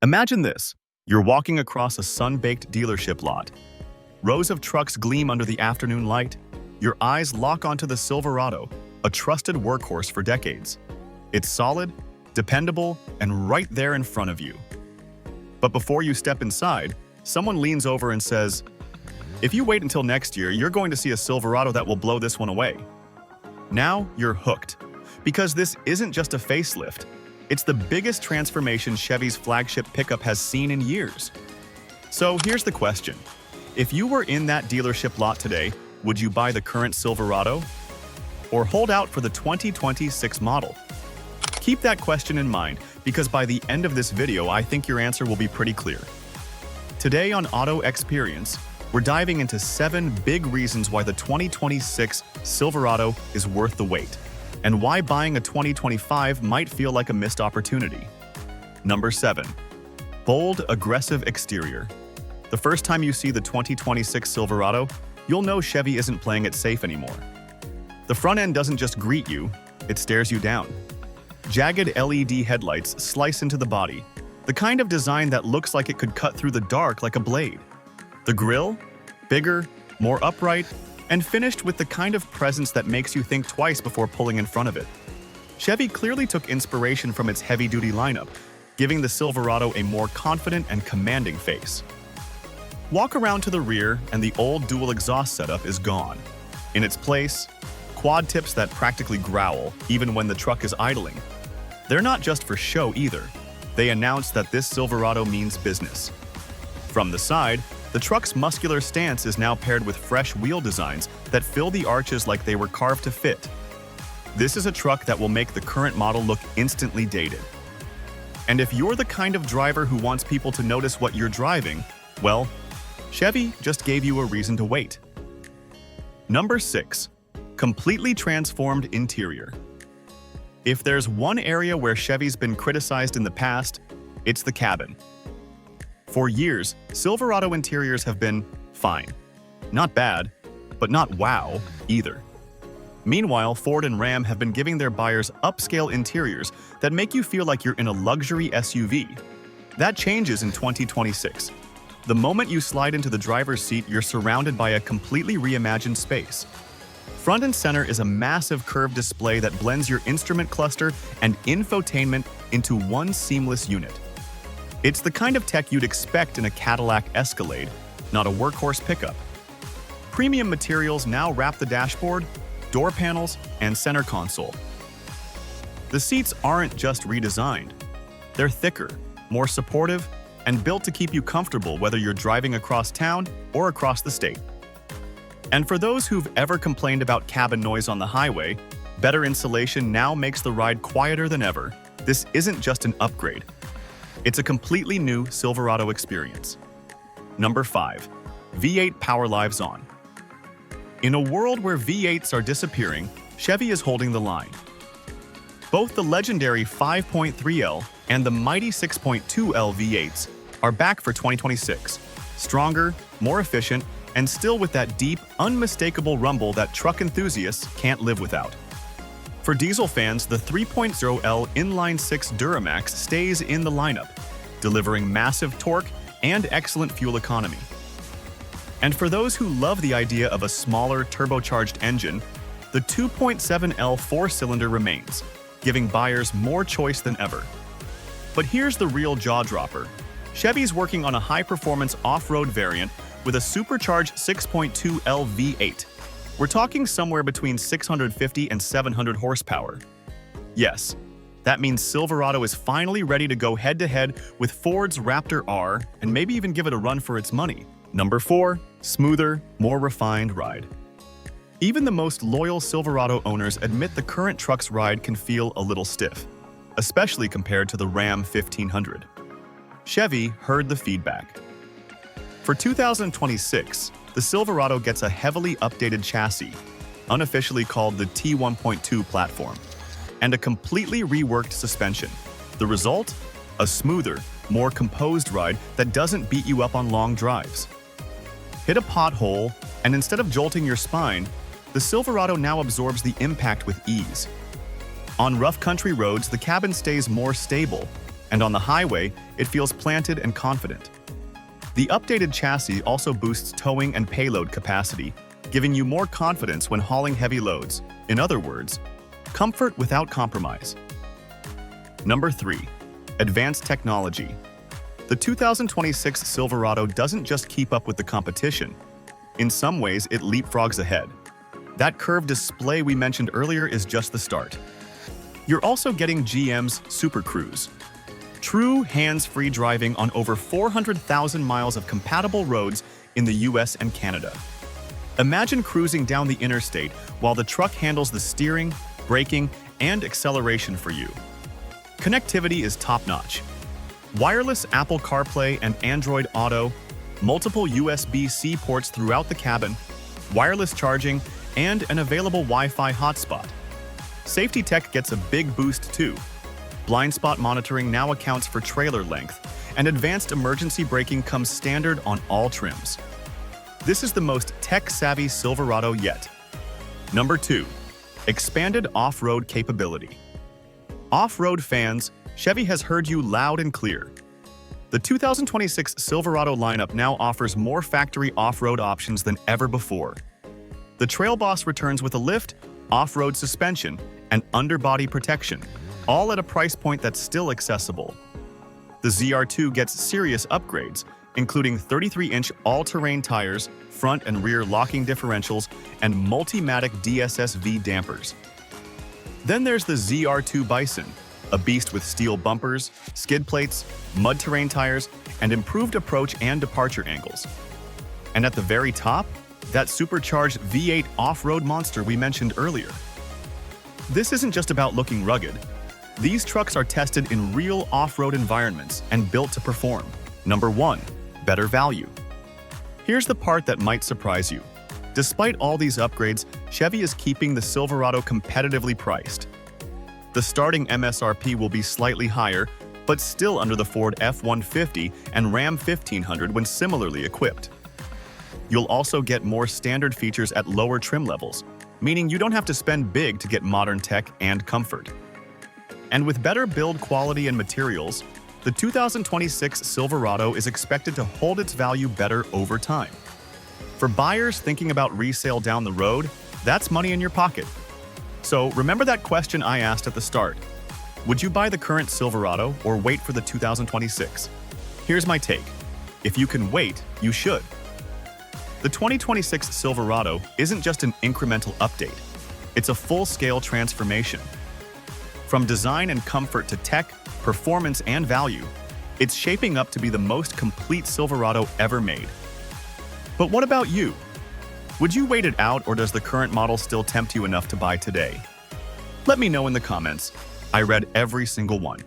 Imagine this. You're walking across a sun-baked dealership lot. Rows of trucks gleam under the afternoon light. Your eyes lock onto the Silverado, a trusted workhorse for decades. It's solid, dependable, and right there in front of you. But before you step inside, someone leans over and says, "If you wait until next year, you're going to see a Silverado that will blow this one away." Now you're hooked, because this isn't just a facelift. It's the biggest transformation Chevy's flagship pickup has seen in years. So here's the question. If you were in that dealership lot today, would you buy the current Silverado? Or hold out for the 2026 model? Keep that question in mind, because by the end of this video, I think your answer will be pretty clear. Today on Auto Xperience, we're diving into 7 big reasons why the 2026 Silverado is worth the wait, and why buying a 2025 might feel like a missed opportunity. Number 7. Bold, aggressive exterior. The first time you see the 2026 Silverado, you'll know Chevy isn't playing it safe anymore. The front end doesn't just greet you, it stares you down. Jagged LED headlights slice into the body, the kind of design that looks like it could cut through the dark like a blade. The grille? Bigger, more upright, and finished with the kind of presence that makes you think twice before pulling in front of it. Chevy clearly took inspiration from its heavy-duty lineup, giving the Silverado a more confident and commanding face. Walk around to the rear and the old dual exhaust setup is gone. In its place, quad tips that practically growl even when the truck is idling. They're not just for show either. They announce that this Silverado means business. From the side, the truck's muscular stance is now paired with fresh wheel designs that fill the arches like they were carved to fit. This is a truck that will make the current model look instantly dated. And if you're the kind of driver who wants people to notice what you're driving, well, Chevy just gave you a reason to wait. Number 6. Completely transformed interior. If there's one area where Chevy's been criticized in the past, it's the cabin. For years, Silverado interiors have been fine. Not bad, but not wow either. Meanwhile, Ford and Ram have been giving their buyers upscale interiors that make you feel like you're in a luxury SUV. That changes in 2026. The moment you slide into the driver's seat, you're surrounded by a completely reimagined space. Front and center is a massive curved display that blends your instrument cluster and infotainment into one seamless unit. It's the kind of tech you'd expect in a Cadillac Escalade, not a workhorse pickup. Premium materials now wrap the dashboard, door panels, and center console. The seats aren't just redesigned. They're thicker, more supportive, and built to keep you comfortable whether you're driving across town or across the state. And for those who've ever complained about cabin noise on the highway, better insulation now makes the ride quieter than ever. This isn't just an upgrade. It's a completely new Silverado experience. Number 5. V8 power lives on. In a world where V8s are disappearing, Chevy is holding the line. Both the legendary 5.3L and the mighty 6.2L V8s are back for 2026, stronger, more efficient, and still with that deep, unmistakable rumble that truck enthusiasts can't live without. For diesel fans, the 3.0L inline-6 Duramax stays in the lineup, delivering massive torque and excellent fuel economy. And for those who love the idea of a smaller, turbocharged engine, the 2.7L 4-cylinder remains, giving buyers more choice than ever. But here's the real jaw-dropper. Chevy's working on a high-performance off-road variant with a supercharged 6.2L V8. We're talking somewhere between 650 and 700 horsepower. Yes, that means Silverado is finally ready to go head-to-head with Ford's Raptor R and maybe even give it a run for its money. Number 4. Smoother, more refined ride. Even the most loyal Silverado owners admit the current truck's ride can feel a little stiff, especially compared to the Ram 1500. Chevy heard the feedback. For 2026, the Silverado gets a heavily updated chassis, unofficially called the T1.2 platform, and a completely reworked suspension. The result? A smoother, more composed ride that doesn't beat you up on long drives. Hit a pothole, and instead of jolting your spine, the Silverado now absorbs the impact with ease. On rough country roads, the cabin stays more stable, and on the highway, it feels planted and confident. The updated chassis also boosts towing and payload capacity, giving you more confidence when hauling heavy loads. In other words, comfort without compromise. Number 3. Advanced technology. The 2026 Silverado doesn't just keep up with the competition. In some ways, it leapfrogs ahead. That curved display we mentioned earlier is just the start. You're also getting GM's Super Cruise. True hands-free driving on over 400,000 miles of compatible roads in the US and Canada. Imagine cruising down the interstate while the truck handles the steering, braking, and acceleration for you. Connectivity is top-notch. Wireless Apple CarPlay and Android Auto, multiple USB-C ports throughout the cabin, wireless charging, and an available Wi-Fi hotspot. Safety tech gets a big boost too. Blind spot monitoring now accounts for trailer length, and advanced emergency braking comes standard on all trims. This is the most tech-savvy Silverado yet. Number 2. Expanded off-road capability. Off-road fans, Chevy has heard you loud and clear. The 2026 Silverado lineup now offers more factory off-road options than ever before. The Trail Boss returns with a lift, off-road suspension, and underbody protection, all at a price point that's still accessible. The ZR2 gets serious upgrades, including 33-inch all-terrain tires, front and rear locking differentials, and Multimatic DSSV dampers. Then there's the ZR2 Bison, a beast with steel bumpers, skid plates, mud terrain tires, and improved approach and departure angles. And at the very top, that supercharged V8 off-road monster we mentioned earlier. This isn't just about looking rugged. These trucks are tested in real off-road environments and built to perform. Number 1. Better value. Here's the part that might surprise you. Despite all these upgrades, Chevy is keeping the Silverado competitively priced. The starting MSRP will be slightly higher, but still under the Ford F-150 and Ram 1500 when similarly equipped. You'll also get more standard features at lower trim levels, meaning you don't have to spend big to get modern tech and comfort. And with better build quality and materials, the 2026 Silverado is expected to hold its value better over time. For buyers thinking about resale down the road, that's money in your pocket. So remember that question I asked at the start. Would you buy the current Silverado or wait for the 2026? Here's my take. If you can wait, you should. The 2026 Silverado isn't just an incremental update. It's a full-scale transformation. From design and comfort to tech, performance, and value, it's shaping up to be the most complete Silverado ever made. But what about you? Would you wait it out, or does the current model still tempt you enough to buy today? Let me know in the comments. I read every single one.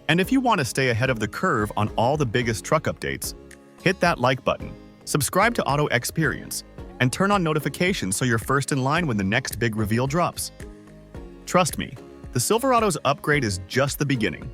And if you want to stay ahead of the curve on all the biggest truck updates, hit that like button, subscribe to Xperience, and turn on notifications so you're first in line when the next big reveal drops. Trust me, the Silverado's upgrade is just the beginning.